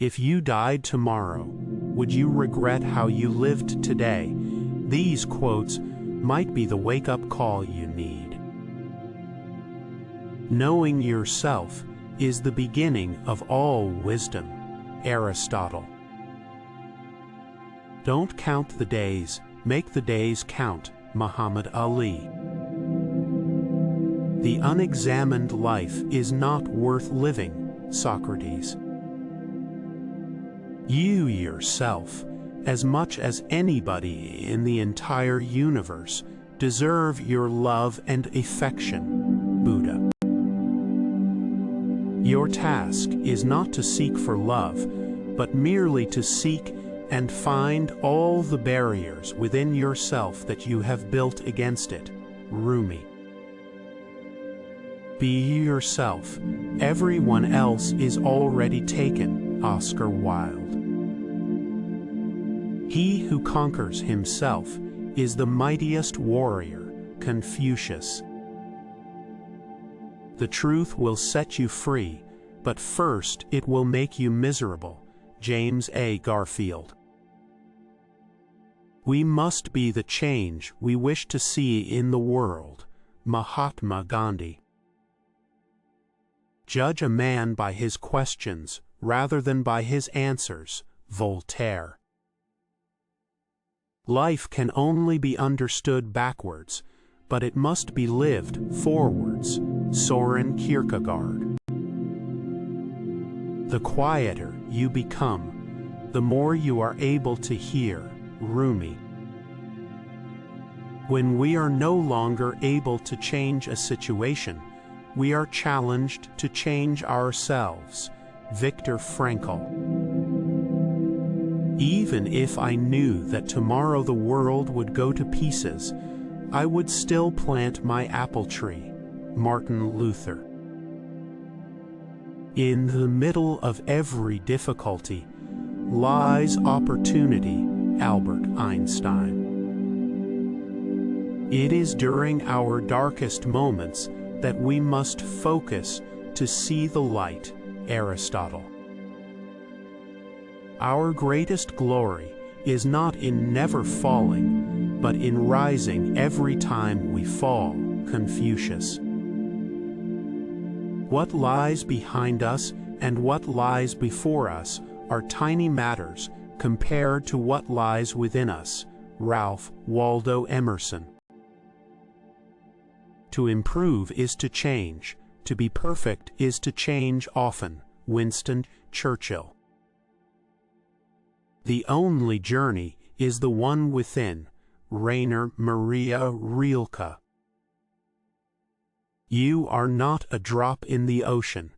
If you died tomorrow, would you regret how you lived today? These quotes might be the wake-up call you need. Knowing yourself is the beginning of all wisdom. Aristotle. Don't count the days, make the days count. Muhammad Ali. The unexamined life is not worth living. Socrates. You yourself, as much as anybody in the entire universe, deserve your love and affection. Buddha. Your task is not to seek for love, but merely to seek and find all the barriers within yourself that you have built against it. Rumi. Be yourself. Everyone else is already taken. Oscar Wilde. He who conquers himself is the mightiest warrior. Confucius. The truth will set you free, but first it will make you miserable. James A. Garfield. We must be the change we wish to see in the world. Mahatma Gandhi. Judge a man by his questions rather than by his answers. Voltaire. Life can only be understood backwards, but it must be lived forwards. Soren Kierkegaard. The quieter you become, the more you are able to hear. Rumi. When we are no longer able to change a situation, we are challenged to change ourselves. Viktor Frankl. Even if I knew that tomorrow the world would go to pieces, I would still plant my apple tree. Martin Luther. In the middle of every difficulty lies opportunity. Albert Einstein. It is during our darkest moments that we must focus to see the light. Aristotle. Our greatest glory is not in never falling, but in rising every time we fall. Confucius. What lies behind us and what lies before us are tiny matters compared to what lies within us. Ralph Waldo Emerson. To improve is to change. To be perfect is to change often. Winston Churchill. The only journey is the one within. Rainer Maria Rilke. You are not a drop in the ocean.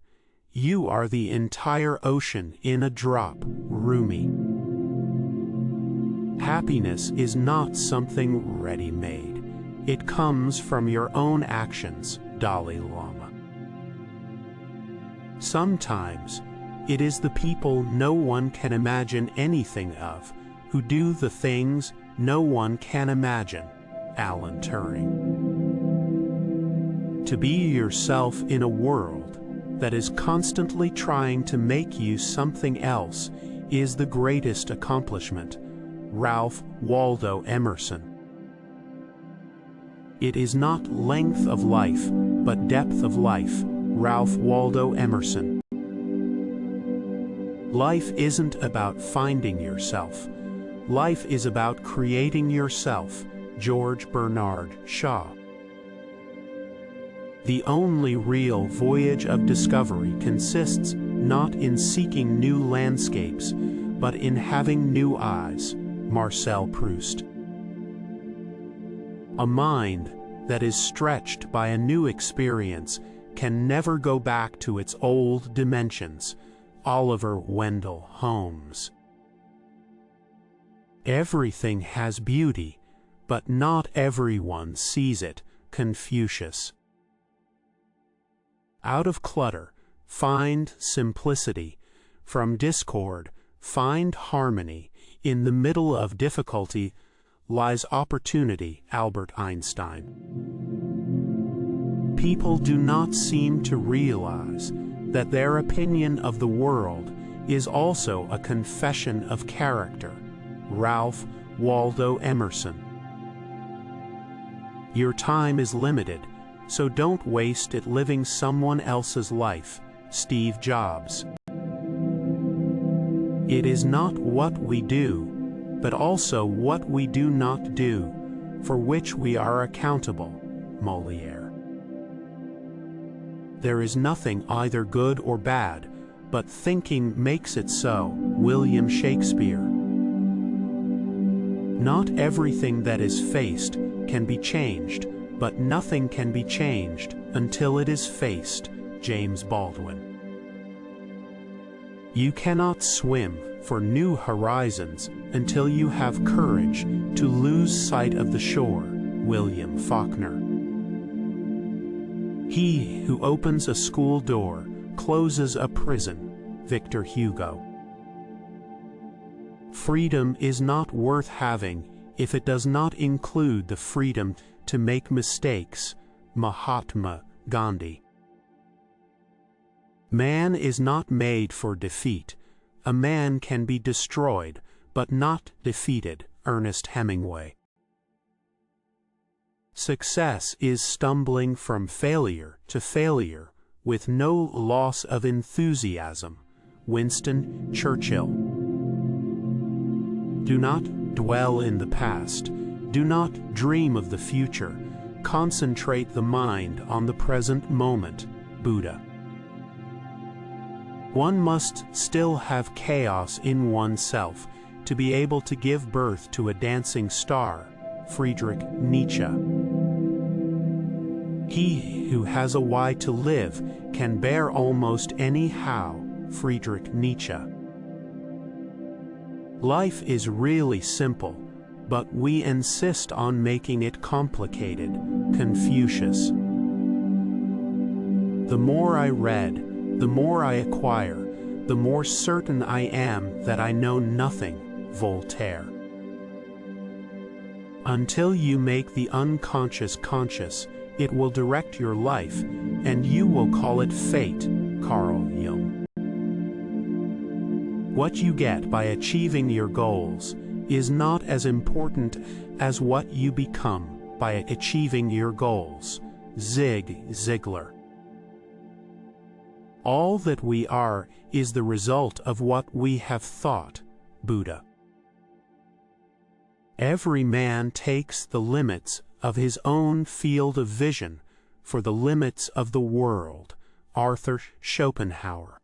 You are the entire ocean in a drop. Rumi. Happiness is not something ready-made. It comes from your own actions. Dalai Lama. Sometimes it is the people no one can imagine anything of who do the things no one can imagine. Alan Turing. To be yourself in a world that is constantly trying to make you something else is the greatest accomplishment. Ralph Waldo Emerson. It is not length of life, but depth of life. Ralph Waldo Emerson. Life isn't about finding yourself. Life is about creating yourself. George Bernard Shaw. The only real voyage of discovery consists not in seeking new landscapes, but in having new eyes. Marcel Proust. A mind that is stretched by a new experience can never go back to its old dimensions. Oliver Wendell Holmes. Everything has beauty, but not everyone sees it. Confucius. Out of clutter, find simplicity. From discord, find harmony. In the middle of difficulty lies opportunity. Albert Einstein. People do not seem to realize that their opinion of the world is also a confession of character. Ralph Waldo Emerson. Your time is limited, so don't waste it living someone else's life. Steve Jobs. It is not what we do, but also what we do not do, for which we are accountable. Molière. There is nothing either good or bad, but thinking makes it so. William Shakespeare. Not everything that is faced can be changed, but nothing can be changed until it is faced. James Baldwin. You cannot swim for new horizons until you have courage to lose sight of the shore. William Faulkner. He who opens a school door closes a prison. Victor Hugo. Freedom is not worth having if it does not include the freedom to make mistakes. Mahatma Gandhi. Man is not made for defeat. A man can be destroyed, but not defeated. Ernest Hemingway. Success is stumbling from failure to failure with no loss of enthusiasm. Winston Churchill. Do not dwell in the past. Do not dream of the future. Concentrate the mind on the present moment. Buddha. One must still have chaos in oneself to be able to give birth to a dancing star. Friedrich Nietzsche. He who has a why to live can bear almost any how. Friedrich Nietzsche. Life is really simple, but we insist on making it complicated. Confucius. The more I read, the more I acquire, the more certain I am that I know nothing. Voltaire. Until you make the unconscious conscious, it will direct your life, and you will call it fate. Carl Jung. What you get by achieving your goals is not as important as what you become by achieving your goals. Zig Ziglar. All that we are is the result of what we have thought. Buddha. Every man takes the limits of his own field of vision for the limits of the world. Arthur Schopenhauer.